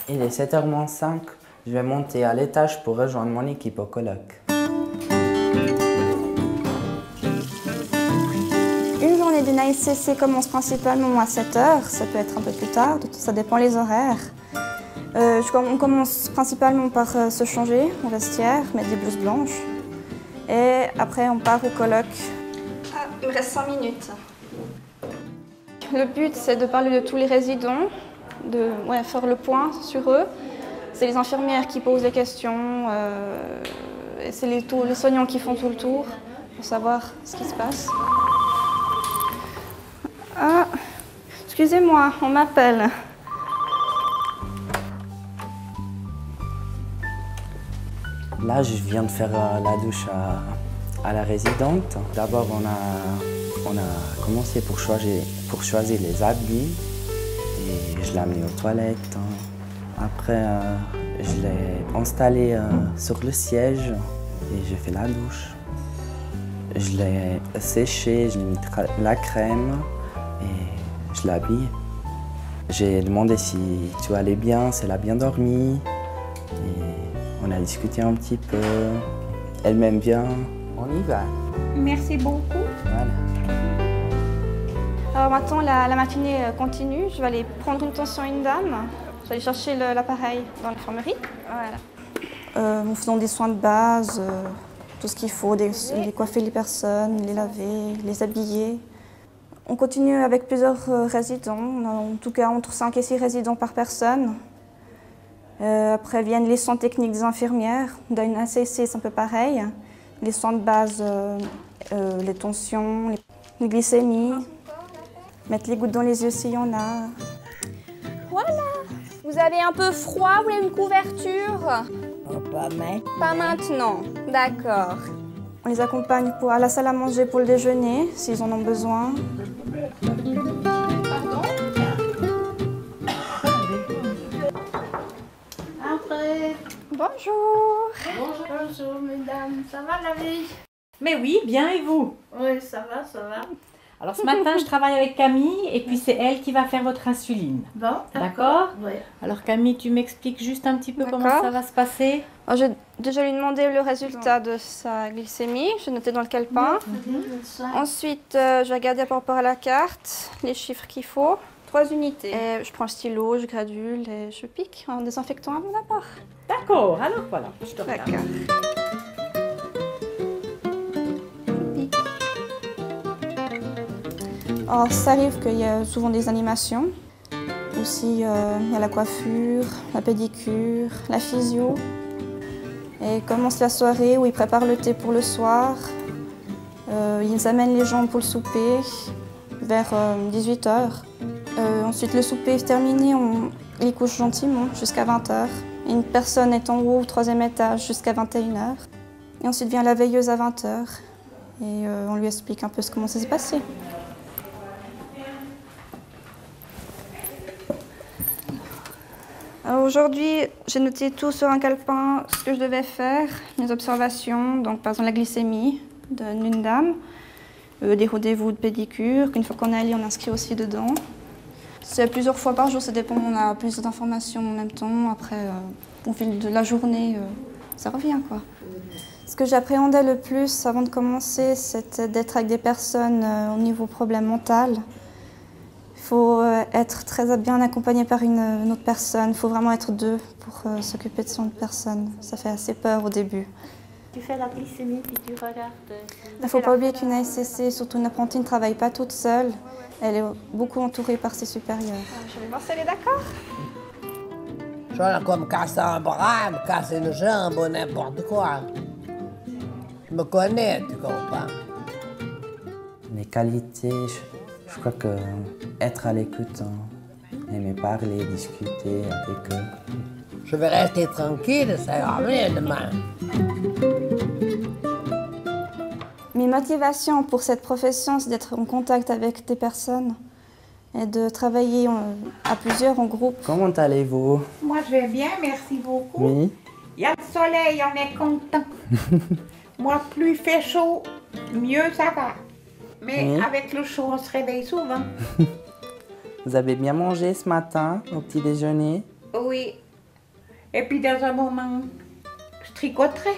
Il est 7h moins 5. Je vais monter à l'étage pour rejoindre mon équipe au colloque. Une journée d'une ASCC commence principalement à 7h, ça peut être un peu plus tard, ça dépend les horaires. On commence principalement par se changer au vestiaire, mettre des blouses blanches. Et après, on part au colloque. Ah, il me reste 5 minutes. Le but, c'est de parler de tous les résidents, de faire le point sur eux. C'est les infirmières qui posent les questions, et c'est les soignants qui font tout le tour pour savoir ce qui se passe. Ah, excusez-moi, on m'appelle. Là, je viens de faire la douche à la résidente. D'abord, on a commencé pour choisir les habits et je l'ai amené aux toilettes. Après, je l'ai installé sur le siège et j'ai fait la douche. Je l'ai séché, je lui ai mis la crème et je l'ai habillée. J'ai demandé si tout allait bien, si elle a bien dormi. Et on a discuté un petit peu. Elle m'aime bien. On y va. Merci beaucoup. Voilà. Alors maintenant, la matinée continue. Je vais aller prendre une tension à une dame. Je vais aller chercher l'appareil dans l'infirmerie. Voilà. Nous faisons des soins de base, tout ce qu'il faut, les coiffer les personnes, les laver, les habiller. On continue avec plusieurs résidents. On a en tout cas entre 5 et 6 résidents par personne. Après viennent les soins techniques des infirmières. Dans une ACC, c'est un peu pareil. Les soins de base, les tensions, les glycémies, mettre les gouttes dans les yeux s'il y en a. Voilà. Vous avez un peu froid, vous voulez une couverture? Oh, pas maintenant. Pas maintenant, d'accord. On les accompagne à la salle à manger pour le déjeuner, s'ils en ont besoin. Pardon? Après. Bonjour. Bonjour, mesdames. Ça va la vie? Mais oui, bien et vous? Oui, ça va, ça va. Alors ce matin, je travaille avec Camille et puis c'est elle qui va faire votre insuline. Bon, D'accord? Oui. Alors Camille, tu m'expliques juste un petit peu comment D'accord. ça va se passer? Alors, j'ai déjà lui demandé le résultat de sa glycémie, je l'ai noté dans le calepin. Ensuite, je vais regarder par rapport à la carte, les chiffres qu'il faut. 3 unités. Et je prends le stylo, je gradule et je pique en désinfectant avant la part. D'accord, alors voilà, je te regarde. D'accord. Alors, ça arrive qu'il y a souvent des animations. Aussi, il y a la coiffure, la pédicure, la physio. Et commence la soirée où ils préparent le thé pour le soir. Ils amènent les gens pour le souper vers 18h. Ensuite, le souper est terminé, on les couche gentiment jusqu'à 20h. Une personne est en haut au 3e étage jusqu'à 21h. Et ensuite vient la veilleuse à 20h. Et on lui explique un peu comment ça s'est passé. Aujourd'hui, j'ai noté tout sur un calepin, ce que je devais faire, mes observations, donc par exemple la glycémie d'une dame, des rendez-vous de pédicure, qu'une fois qu'on est allé, on inscrit aussi dedans. C'est plusieurs fois par jour, ça dépend, on a plus d'informations en même temps. Après, au fil de la journée, ça revient, quoi. Ce que j'appréhendais le plus avant de commencer, c'était d'être avec des personnes au niveau problème mental. Il faut être très bien accompagné par une autre personne. Il faut vraiment être deux pour s'occuper de son autre personne. Ça fait assez peur au début. Tu fais la glycémie puis tu regardes. Il ne faut pas oublier qu'une ASCC, surtout une apprentie, ne travaille pas toute seule. Elle est beaucoup entourée par ses supérieurs. Je vais voir si elle est d'accord. Je comme casser un bras, me casser une jambe ou n'importe quoi. Je me connais, tu comprends? Les qualités, je crois que être à l'écoute, aimer parler, discuter avec eux. Je vais rester tranquille, ça ira bien demain. Mes motivations pour cette profession, c'est d'être en contact avec des personnes et de travailler à plusieurs en groupe. Comment allez-vous? Moi, je vais bien, merci beaucoup. Oui. Il y a le soleil, on est content. Moi, plus il fait chaud, mieux ça va. Mais Oui. avec le chaud, on se réveille souvent. Vous avez bien mangé ce matin au petit déjeuner? Oui, Et puis dans un moment, je tricoterai.